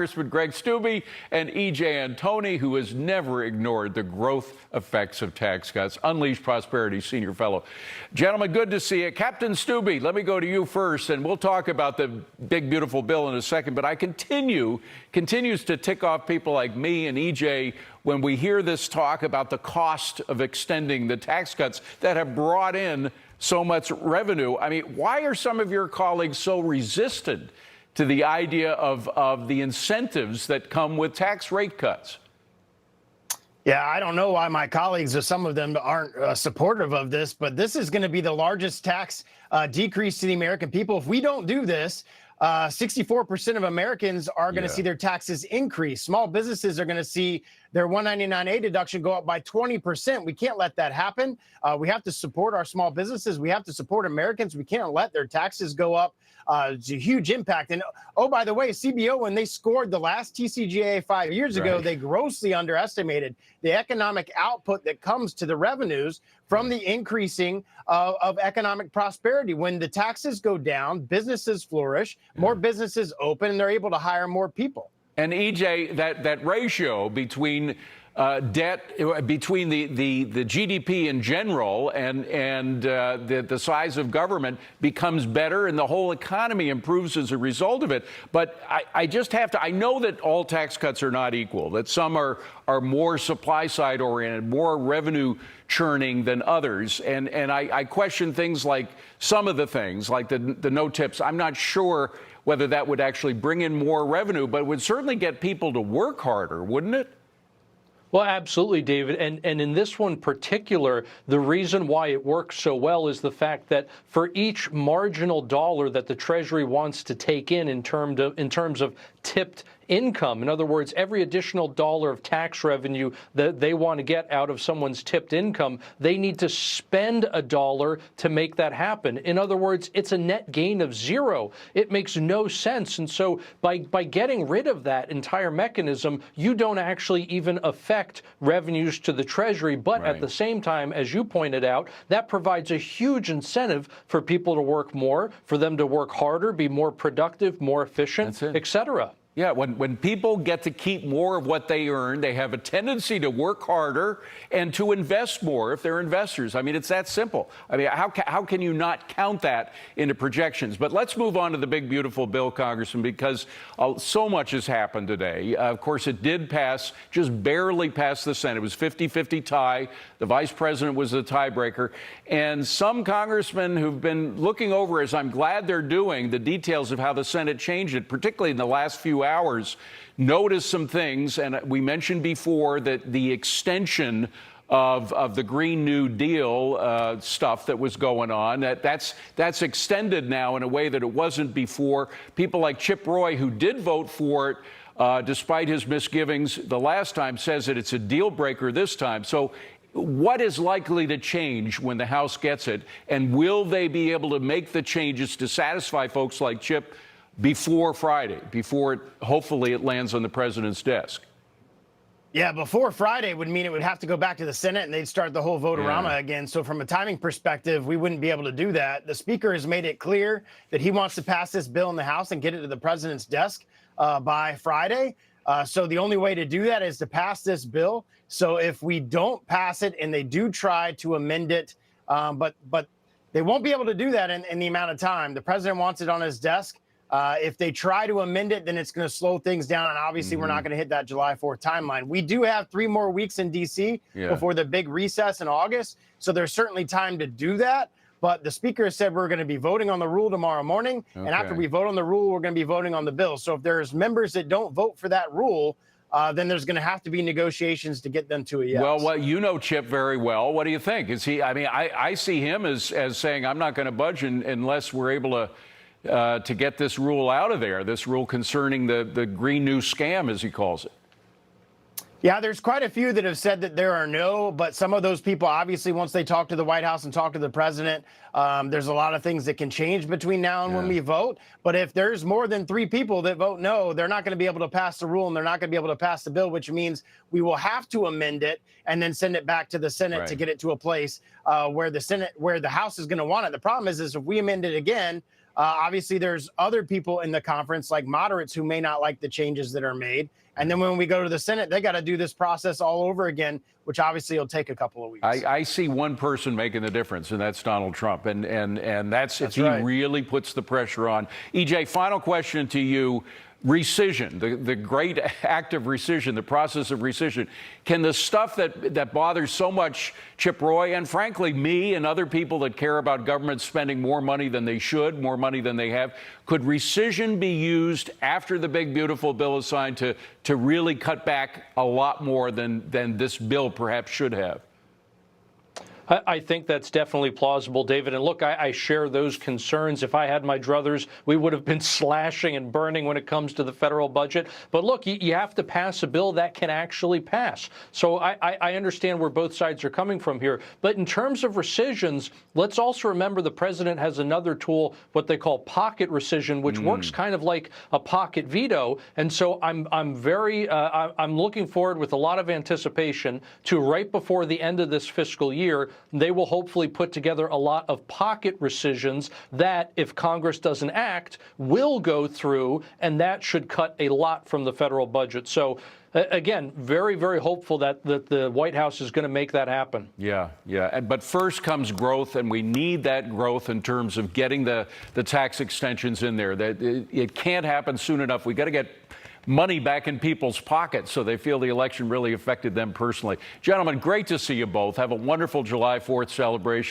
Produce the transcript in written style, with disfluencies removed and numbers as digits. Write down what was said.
Congressman Greg Steube and E.J. Antoni, who has never ignored the growth effects of tax cuts. Unleash Prosperity Senior Fellow. Gentlemen, good to see you. Captain Steube, let me go to you first, and we'll talk about the big, beautiful bill in a second. But I continues to tick off people like me and E.J. when we hear this talk about the cost of extending the tax cuts that have brought in so much revenue. I mean, why are some of your colleagues so resistant to the idea of the incentives that come with tax rate cuts? Yeah, I don't know why my colleagues, or some of them, aren't supportive of this, but this is going to be the largest tax decrease to the American people. If we don't do this, 64% of Americans are going to see their taxes increase. Small businesses are going to see their 199A deduction go up by 20%. We can't let that happen. We have to support our small businesses. We have to support Americans. We can't let their taxes go up. It's a huge impact. And oh, by the way, CBO, when they scored the last TCJA 5 years ago, they grossly underestimated the economic output that comes to the revenues from the increasing of economic prosperity. When the taxes go down, businesses flourish, more businesses open, and they're able to hire more people. And EJ, that ratio between debt, between the GDP in general and the size of government becomes better, and the whole economy improves as a result of it. But I just have to, I know that all tax cuts are not equal, that some are more supply side oriented, more revenue churning than others. And I question things like some of the things like the no tips. I'm not sure whether that would actually bring in more revenue, but it would certainly get people to work harder, wouldn't it? Well, absolutely, David. And in this one particular, the reason why it works so well is the fact that for each marginal dollar that the Treasury wants to take in terms of tipped income, in other words, every additional dollar of tax revenue that they want to get out of someone's tipped income, they need to spend a dollar to make that happen. In other words, it's a net gain of zero. It makes no sense. And so by getting rid of that entire mechanism, you don't actually even affect revenues to the Treasury. But at the same time, as you pointed out, that provides a huge incentive for people to work more, for them to work harder, be more productive, more efficient, et cetera. Yeah, when people get to keep more of what they earn, they have a tendency to work harder and to invest more if they're investors. I mean, it's that simple. I mean, how can you not count that into projections? But let's move on to the big, beautiful bill, Congressman, because so much has happened today. Of course, it did pass, just barely passed the Senate. It was 50-50 tie. The vice president was the tiebreaker. And some congressmen who've been looking over, as I'm glad they're doing, the details of how the Senate changed it, particularly in the last few hours, noticed some things. And we mentioned before that the extension of the Green New Deal stuff that was going on, that's extended now in a way that it wasn't before. People like Chip Roy, who did vote for it, despite his misgivings the last time, says that it's a deal breaker this time. So what is likely to change when the House gets it? And will they be able to make the changes to satisfy folks like Chip before Friday, before hopefully it lands on the president's desk? Yeah, before Friday would mean it would have to go back to the Senate and they'd start the whole vote-a-rama again. So from a timing perspective, we wouldn't be able to do that. The Speaker has made it clear that he wants to pass this bill in the House and get it to the president's desk by Friday. So the only way to do that is to pass this bill. So if we don't pass it and they do try to amend it, but they won't be able to do that in the amount of time. The president wants it on his desk. If they try to amend it, then it's going to slow things down. And obviously, we're not going to hit that July 4th timeline. We do have 3 more weeks in D.C. before the big recess in August. So there's certainly time to do that. But the Speaker has said we're going to be voting on the rule tomorrow morning. And after we vote on the rule, we're going to be voting on the bill. So if there's members that don't vote for that rule, then there's going to have to be negotiations to get them to a yes. Well, you know Chip very well. What do you think? Is he? I mean, I see him as saying I'm not going to budge unless we're able to get this rule out of there, this rule concerning the Green New Scam, as he calls it. Yeah, there's quite a few that have said that there are no, but some of those people, obviously, once they talk to the White House and talk to the president, there's a lot of things that can change between now and when we vote. But if there's more than 3 people that vote no, they're not going to be able to pass the rule and they're not going to be able to pass the bill, which means we will have to amend it and then send it back to the Senate to get it to a place where the House is going to want it. The problem is if we amend it again, Obviously, there's other people in the conference, like moderates, who may not like the changes that are made. And then when we go to the Senate, they got to do this process all over again, which obviously will take a couple of weeks. I see one person making the difference, and that's Donald Trump. And that's if he right. really puts the pressure on. EJ, final question to you. Rescission, the great act of rescission, the process of rescission. Can the stuff that bothers so much Chip Roy and, frankly, me and other people that care about government spending more money than they should, more money than they have, could rescission be used after the big, beautiful bill is signed to really cut back a lot more than this bill perhaps should have? I think that's definitely plausible, David. And look, I share those concerns. If I had my druthers, we would have been slashing and burning when it comes to the federal budget. But look, you have to pass a bill that can actually pass. So I understand where both sides are coming from here. But in terms of rescissions, let's also remember the president has another tool, what they call pocket rescission, which works kind of like a pocket veto. And so I'm looking forward with a lot of anticipation to right before the end of this fiscal year, they will hopefully put together a lot of pocket rescissions that, if Congress doesn't act, will go through, and that should cut a lot from the federal budget. So, again, very, very hopeful that the White House is going to make that happen. Yeah. But first comes growth, and we need that growth in terms of getting the tax extensions in there. That it can't happen soon enough. We got to get money back in people's pockets so they feel the election really affected them personally. Gentlemen, great to see you both. Have a wonderful July 4th celebration.